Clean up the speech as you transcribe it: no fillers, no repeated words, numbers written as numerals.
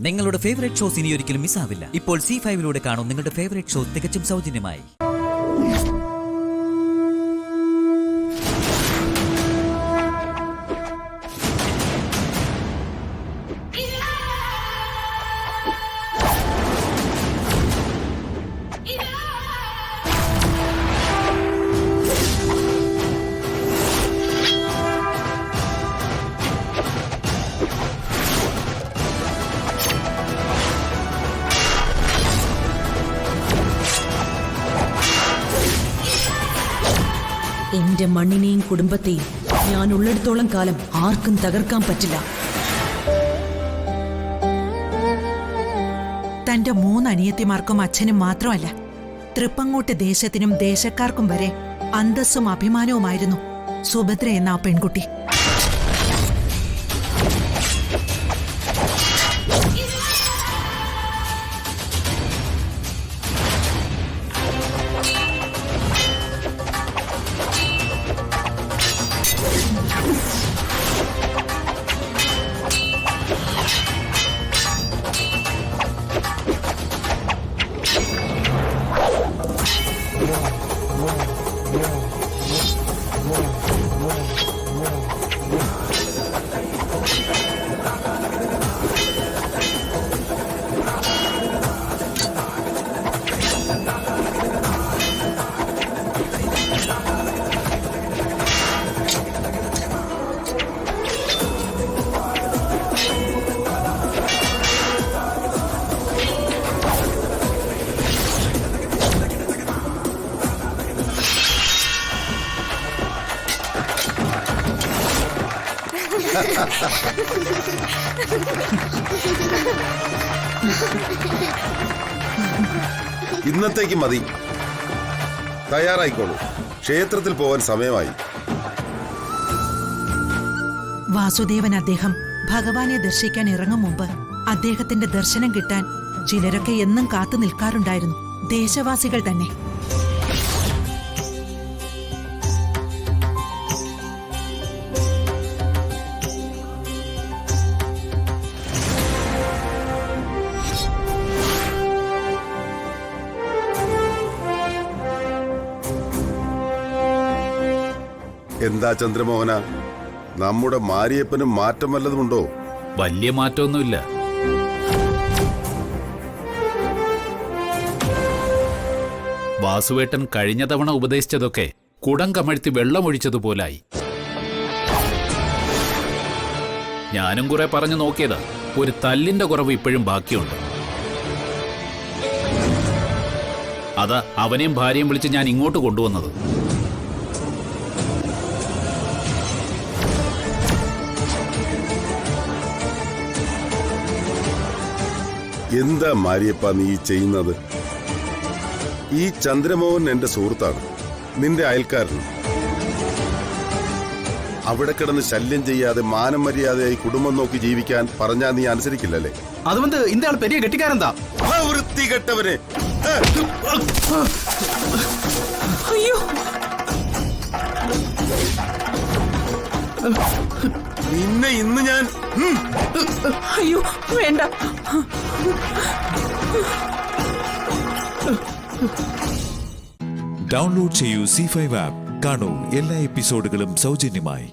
നിങ്ങളുടെ favourite shows ഇനി ഒരിക്കലും മിസ്സാവില്ല. ഇപ്പോൾ C5 കാണും നിങ്ങളുടെ ഫേവറേറ്റ് ഷോ തികച്ചും സൗജന്യമായി. എന്റെ മണ്ണിനെയും കുടുംബത്തെയും ഞാൻ ഉള്ളിടത്തോളം കാലം ആർക്കും തകർക്കാൻ പറ്റില്ല. തന്റെ 3 അനിയത്തിമാർക്കും അച്ഛനും മാത്രമല്ല, തൃപ്പങ്ങോട്ട് ദേശത്തിനും ദേശക്കാർക്കും വരെ അന്തസ്സും അഭിമാനവുമായിരുന്നു സുഭദ്ര എന്ന ആ പെൺകുട്ടി. ഇന്നത്തേക്ക് മതി. തയ്യാറായിക്കോളൂ, ക്ഷേത്രത്തിൽ പോകാൻ സമയമായി. വാസുദേവൻ അദ്ദേഹം ഭഗവാനെ ദർശിക്കാൻ ഇറങ്ങും മുമ്പ് അദ്ദേഹത്തിന്റെ ദർശനം കിട്ടാൻ ചിലരൊക്കെ എന്നും കാത്തു നിൽക്കാറുണ്ടായിരുന്നു, ദേശവാസികൾ തന്നെ. എന്താ ചന്ദ്രമോഹന, നമ്മുടെ മാരിയപ്പനും മാറ്റം വല്ലതുമുണ്ടോ? വലിയ മാറ്റമൊന്നുമില്ല. വാസുവേട്ടൻ കഴിഞ്ഞ തവണ ഉപദേശിച്ചതൊക്കെ കുടം കമഴ്ത്തി വെള്ളമൊഴിച്ചതുപോലായി. ഞാനും കുറെ പറഞ്ഞു നോക്കിയതാ, ഒരു തല്ലിന്റെ കുറവ് ഇപ്പോഴും ബാക്കിയുണ്ട്. അതാ അവനെയും ഭാര്യയും വിളിച്ച് ഞാൻ ഇങ്ങോട്ട് കൊണ്ടുവന്നത്. എന്താ മാരിയപ്പ നീ ചെയ്യുന്നത്? ഈ ചന്ദ്രമോഹൻ എന്റെ സുഹൃത്താണ്, നിന്റെ അയൽക്കാരനും. അവിടെ കിടന്ന് ശല്യം ചെയ്യാതെ മാനം മര്യാദയായി കുടുംബം നോക്കി ജീവിക്കാൻ പറഞ്ഞാൽ നീ അനുസരിക്കില്ലല്ലേ? അതുകൊണ്ട് ഇന്ത്യ ആൾ പെരിയ കെട്ടിക്കാരെന്താ വൃത്തികെട്ടവനെ! അയ്യോ, നിന്നെ ഇന്ന് ഞാൻ അയ്യോ വേണ്ട. ഡൗൺലോഡ് ചെയ്യൂ C5 ആപ്പ്. കാണൂ എല്ലാ എപ്പിസോഡുകളും സൗജന്യമായി.